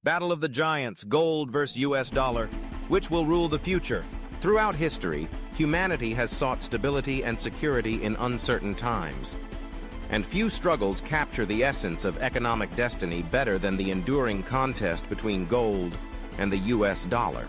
Battle of the Giants, gold versus US dollar. Which will rule the future? Throughout history, humanity has sought stability and security in uncertain times. And few struggles capture the essence of economic destiny better than the enduring contest between gold and the US dollar.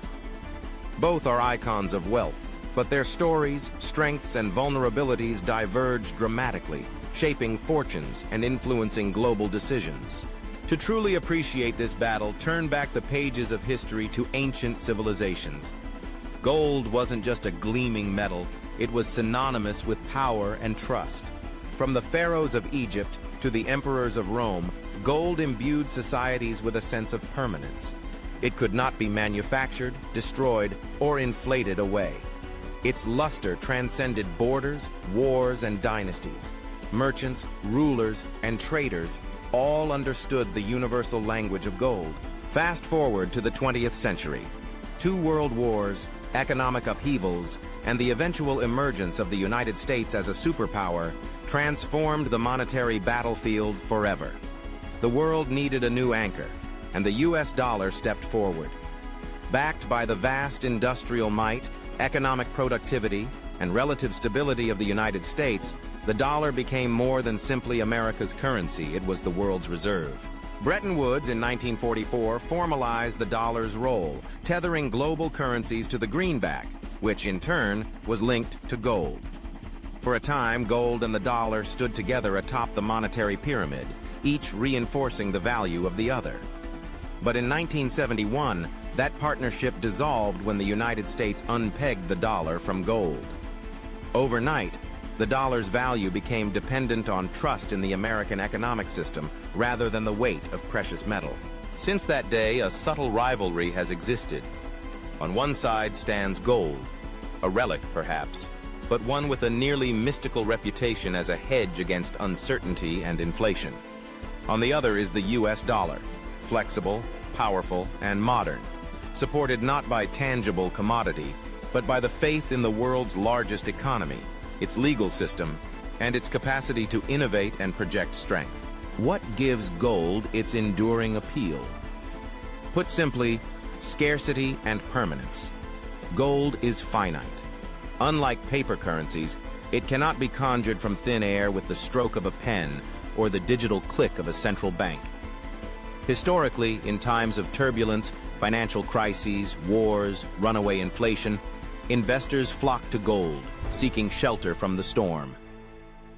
Both are icons of wealth, but their stories, strengths, and vulnerabilities diverge dramatically, shaping fortunes and influencing global decisions. To truly appreciate this battle, turn back the pages of history to ancient civilizations. Gold wasn't just a gleaming metal, it was synonymous with power and trust. From the pharaohs of Egypt to the emperors of Rome, gold imbued societies with a sense of permanence. It could not be manufactured, destroyed, or inflated away. Its luster transcended borders, wars, and dynasties. Merchants, rulers, and traders all understood the universal language of gold. Fast forward to the 20th century. 2 world wars, economic upheavals, and the eventual emergence of the United States as a superpower transformed the monetary battlefield forever. The world needed a new anchor, and the US dollar stepped forward. Backed by the vast industrial might, economic productivity, and relative stability of the United States, the dollar became more than simply America's currency, it was the world's reserve. Bretton Woods in 1944 formalized the dollar's role, tethering global currencies to the greenback, which in turn was linked to gold. For a time, gold and the dollar stood together atop the monetary pyramid, each reinforcing the value of the other. But in 1971, that partnership dissolved when the United States unpegged the dollar from gold. Overnight, the dollar's value became dependent on trust in the American economic system rather than the weight of precious metal. Since that day, a subtle rivalry has existed. On one side stands gold, a relic perhaps, but one with a nearly mystical reputation as a hedge against uncertainty and inflation. On the other is the US dollar, flexible, powerful, and modern, supported not by tangible commodity, but by the faith in the world's largest economy, its legal system, and its capacity to innovate and project strength. What gives gold its enduring appeal? Put simply, scarcity and permanence. Gold is finite. Unlike paper currencies, it cannot be conjured from thin air with the stroke of a pen or the digital click of a central bank. Historically, in times of turbulence, financial crises, wars, runaway inflation, investors flock to gold, seeking shelter from the storm.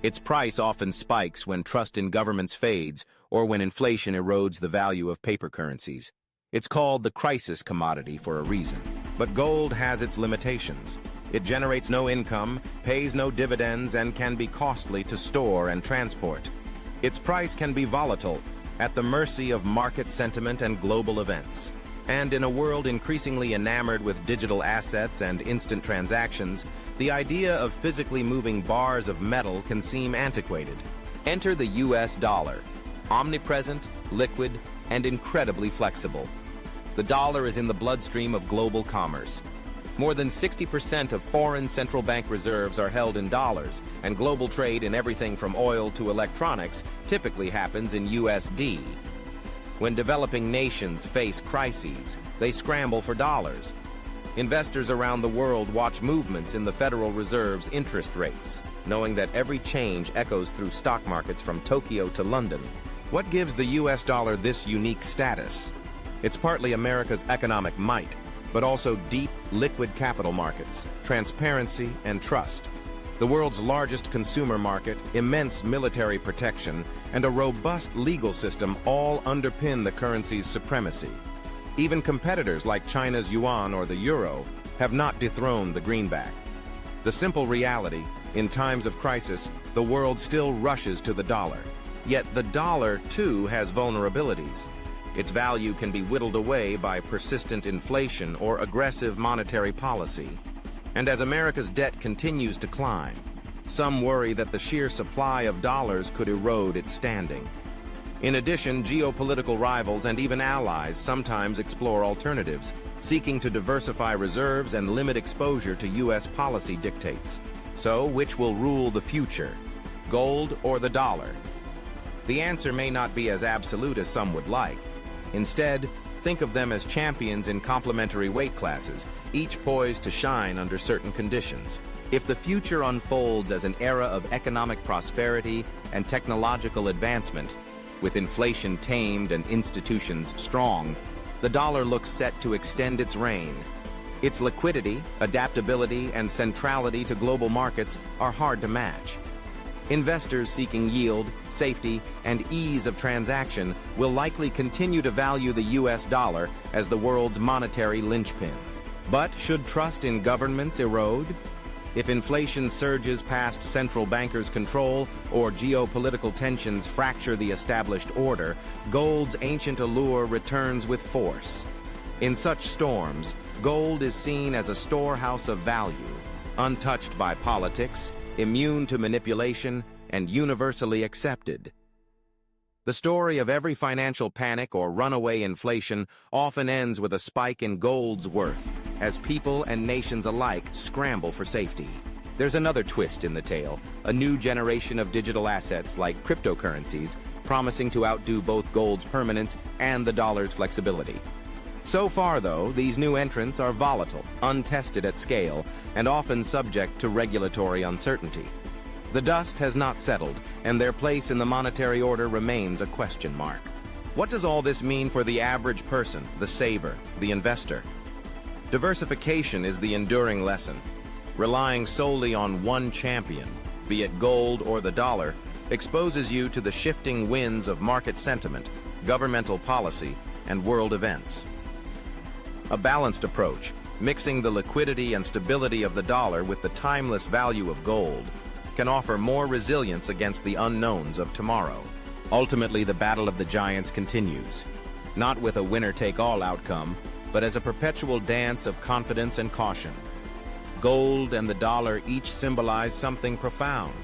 Its price often spikes when trust in governments fades or when inflation erodes the value of paper currencies. It's called the crisis commodity for a reason. But gold has its limitations. It generates no income, pays no dividends, and can be costly to store and transport. Its price can be volatile, at the mercy of market sentiment and global events. And in a world increasingly enamored with digital assets and instant transactions, the idea of physically moving bars of metal can seem antiquated. Enter the US dollar, omnipresent, liquid, and incredibly flexible. The dollar is in the bloodstream of global commerce. More than 60% of foreign central bank reserves are held in dollars, and global trade in everything from oil to electronics typically happens in USD. When developing nations face crises, they scramble for dollars. Investors around the world watch movements in the Federal Reserve's interest rates, knowing that every change echoes through stock markets from Tokyo to London. What gives the US dollar this unique status? It's partly America's economic might, but also deep, liquid capital markets, transparency, and trust. The world's largest consumer market, immense military protection, and a robust legal system all underpin the currency's supremacy. Even competitors like China's yuan or the euro have not dethroned the greenback. The simple reality, in times of crisis, the world still rushes to the dollar. Yet the dollar, too, has vulnerabilities. Its value can be whittled away by persistent inflation or aggressive monetary policy. And as America's debt continues to climb, some worry that the sheer supply of dollars could erode its standing. In addition, geopolitical rivals and even allies sometimes explore alternatives, seeking to diversify reserves and limit exposure to U.S. policy dictates. So, which will rule the future, gold or the dollar? The answer may not be as absolute as some would like. Instead, think of them as champions in complementary weight classes, each poised to shine under certain conditions. If the future unfolds as an era of economic prosperity and technological advancement, with inflation tamed and institutions strong, the dollar looks set to extend its reign. Its liquidity, adaptability, and centrality to global markets are hard to match. Investors seeking yield, safety, and ease of transaction will likely continue to value the US dollar as the world's monetary linchpin. But should trust in governments erode? If inflation surges past central bankers' control or geopolitical tensions fracture the established order, gold's ancient allure returns with force. In such storms, gold is seen as a storehouse of value, untouched by politics, immune to manipulation, and universally accepted. The story of every financial panic or runaway inflation often ends with a spike in gold's worth, as people and nations alike scramble for safety. There's another twist in the tale, a new generation of digital assets like cryptocurrencies, promising to outdo both gold's permanence and the dollar's flexibility. So far, though, these new entrants are volatile, untested at scale, and often subject to regulatory uncertainty. The dust has not settled, and their place in the monetary order remains a question mark. What does all this mean for the average person, the saver, the investor? Diversification is the enduring lesson. Relying solely on one champion, be it gold or the dollar, exposes you to the shifting winds of market sentiment, governmental policy, and world events. A balanced approach, mixing the liquidity and stability of the dollar with the timeless value of gold, can offer more resilience against the unknowns of tomorrow. Ultimately, the battle of the giants continues, not with a winner-take-all outcome, but as a perpetual dance of confidence and caution. Gold and the dollar each symbolize something profound.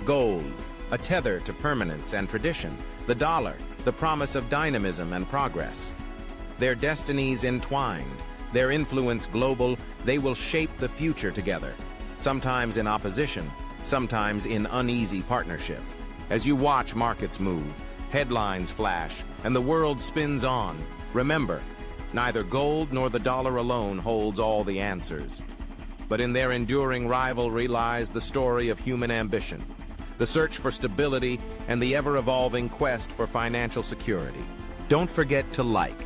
Gold, a tether to permanence and tradition. The dollar, the promise of dynamism and progress. Their destinies entwined, their influence global, they will shape the future together, sometimes in opposition, sometimes in uneasy partnership. As you watch markets move, headlines flash, and the world spins on, remember, neither gold nor the dollar alone holds all the answers. But in their enduring rivalry lies the story of human ambition, the search for stability, and the ever-evolving quest for financial security. Don't forget to like.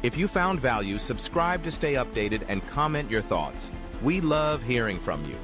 If you found value, subscribe to stay updated and comment your thoughts. We love hearing from you.